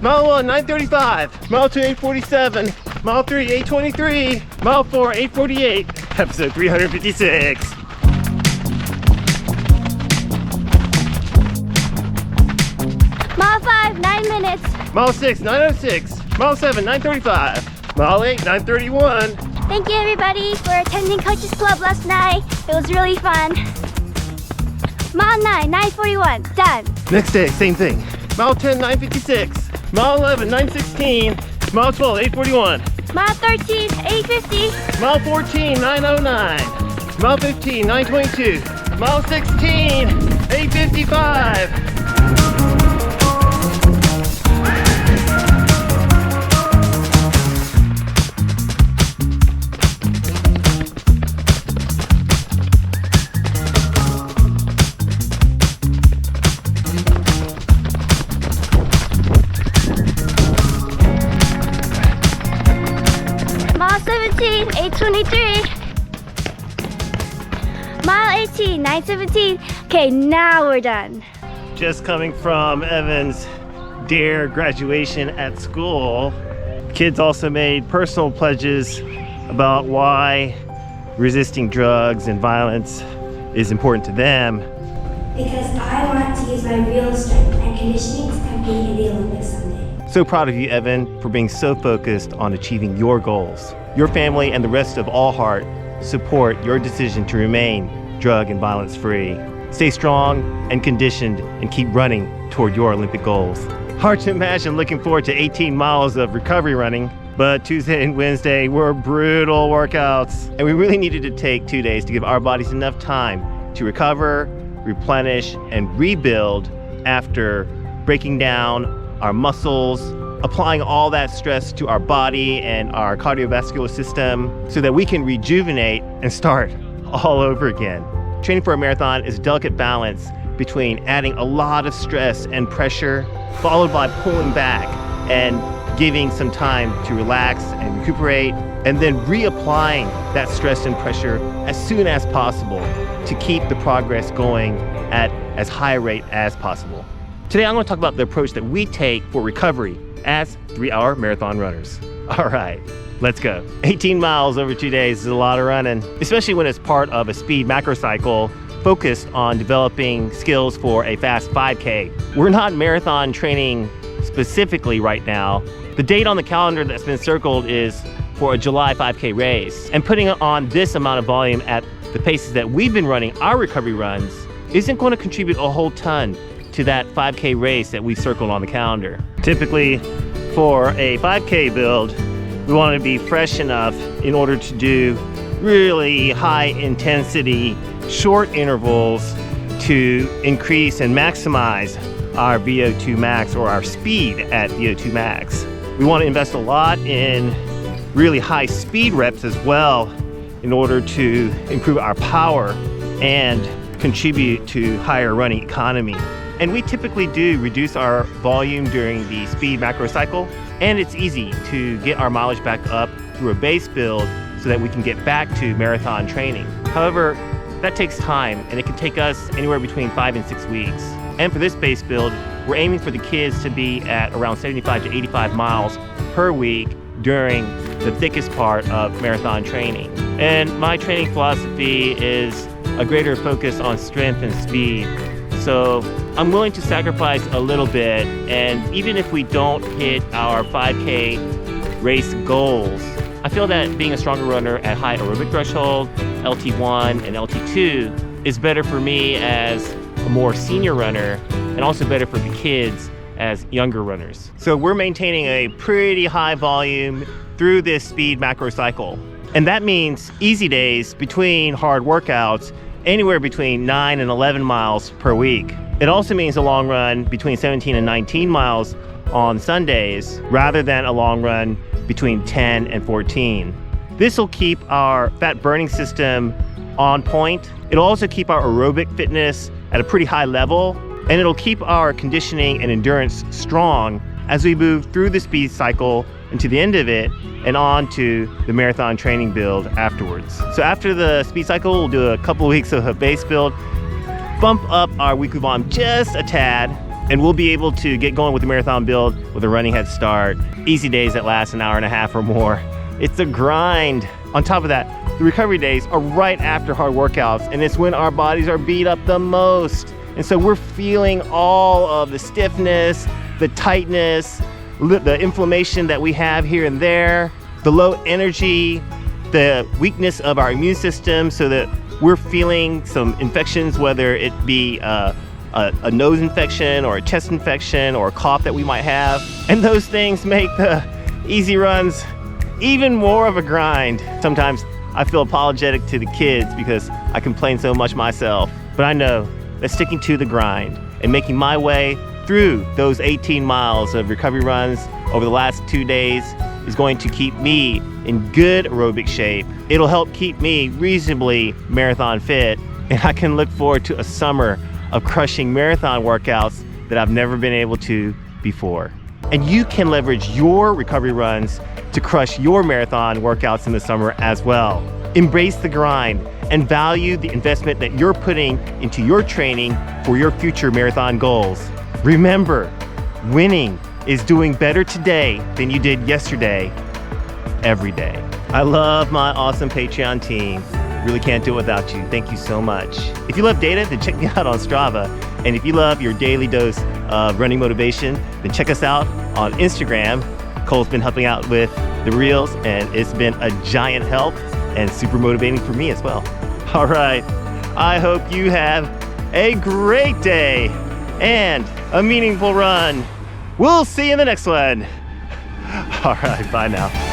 Mile 1, 9:35. Mile 2, 8:47. Mile 3, 8:23. Mile 4, 8:48. Episode 356. Mile 5, 9 minutes. Mile 6, 9:06. Mile 7, 9:35. Mile 8, 9:31. Thank you everybody for attending Coaches Club last night. It was really fun. Mile 9, 9:41. Done. Next day, same thing. Mile 10, 9:56. Mile 11, 9:16. Mile 12, 8:41. Mile 13, 8:50. Mile 14, 9:09. Mile 15, 9:22. Mile 16, 8:55. Mile 17, 8:23. Mile 18, 9:17. Okay, now we're done. Just coming from Evan's DARE graduation at school. Kids also made personal pledges about why resisting drugs and violence is important to them. Because I want to use my real strength and conditioning to compete in the Olympics someday. So proud of you, Evan, for being so focused on achieving your goals. Your family and the rest of AHRC support your decision to remain drug and violence free. Stay strong and conditioned and keep running toward your Olympic goals. Hard to imagine looking forward to 18 miles of recovery running, but Tuesday and Wednesday were brutal workouts, and we really needed to take 2 days to give our bodies enough time to recover, replenish, and rebuild after breaking down our muscles, applying all that stress to our body and our cardiovascular system so that we can rejuvenate and start all over again. Training for a marathon is a delicate balance between adding a lot of stress and pressure, followed by pulling back and giving some time to relax and recuperate, and then reapplying that stress and pressure as soon as possible to keep the progress going at as high a rate as possible. Today, I'm going to talk about the approach that we take for recovery as 3-hour marathon runners. All right, let's go. 18 miles over 2 days is a lot of running, especially when it's part of a speed macro cycle focused on developing skills for a fast 5K. We're not marathon training specifically right now. The date on the calendar that's been circled is for a July 5K race. And putting on this amount of volume at the paces that we've been running our recovery runs isn't going to contribute a whole ton to that 5K race that we've circled on the calendar. Typically, for a 5K build, we want to be fresh enough in order to do really high intensity, short intervals to increase and maximize our VO2 max, or our speed at VO2 max. We want to invest a lot in really high speed reps as well in order to improve our power and contribute to higher running economy. And we typically do reduce our volume during the speed macro cycle, and it's easy to get our mileage back up through a base build so that we can get back to marathon training. However, that takes time, and it can take us anywhere between 5 and 6 weeks. And for this base build, we're aiming for the kids to be at around 75 to 85 miles per week during the thickest part of marathon training. And my training philosophy is a greater focus on strength and speed. So I'm willing to sacrifice a little bit, and even if we don't hit our 5K race goals, I feel that being a stronger runner at high aerobic threshold, LT1 and LT2, is better for me as a more senior runner, and also better for the kids as younger runners. So we're maintaining a pretty high volume through this speed macro cycle. And that means easy days between hard workouts, anywhere between 9 and 11 miles per week. It also means a long run between 17 and 19 miles on Sundays, rather than a long run between 10 and 14. This will keep our fat burning system on point. It'll also keep our aerobic fitness at a pretty high level, and it'll keep our conditioning and endurance strong as we move through the speed cycle and to the end of it and on to the marathon training build afterwards. So after the speed cycle, we'll do a couple of weeks of a base build, bump up our weekly volume just a tad, And we'll be able to get going with the marathon build with a running head start. Easy days that last an hour and a half or more. It's a grind. On top of that, the recovery days are right after hard workouts, and it's when our bodies are beat up the most. And so we're feeling all of the stiffness, the tightness, the inflammation that we have here and there, the low energy, the weakness of our immune system, so that we're feeling some infections, whether it be a nose infection or a chest infection or a cough that we might have. And those things make the easy runs even more of a grind. Sometimes I feel apologetic to the kids because I complain so much myself, but I know that sticking to the grind and making my way through those 18 miles of recovery runs over the last 2 days is going to keep me in good aerobic shape. It'll help keep me reasonably marathon fit, and I can look forward to a summer of crushing marathon workouts that I've never been able to before. And you can leverage your recovery runs to crush your marathon workouts in the summer as well. Embrace the grind and value the investment that you're putting into your training for your future marathon goals. Remember, winning is doing better today than you did yesterday, every day. I love my awesome Patreon team. Really can't do it without you. Thank you so much. If you love data, then check me out on Strava. And if you love your daily dose of running motivation, then check us out on Instagram. Cole's been helping out with the reels, and it's been a giant help and super motivating for me as well. All right, I hope you have a great day and a meaningful run. We'll see you in the next one. All right, bye now.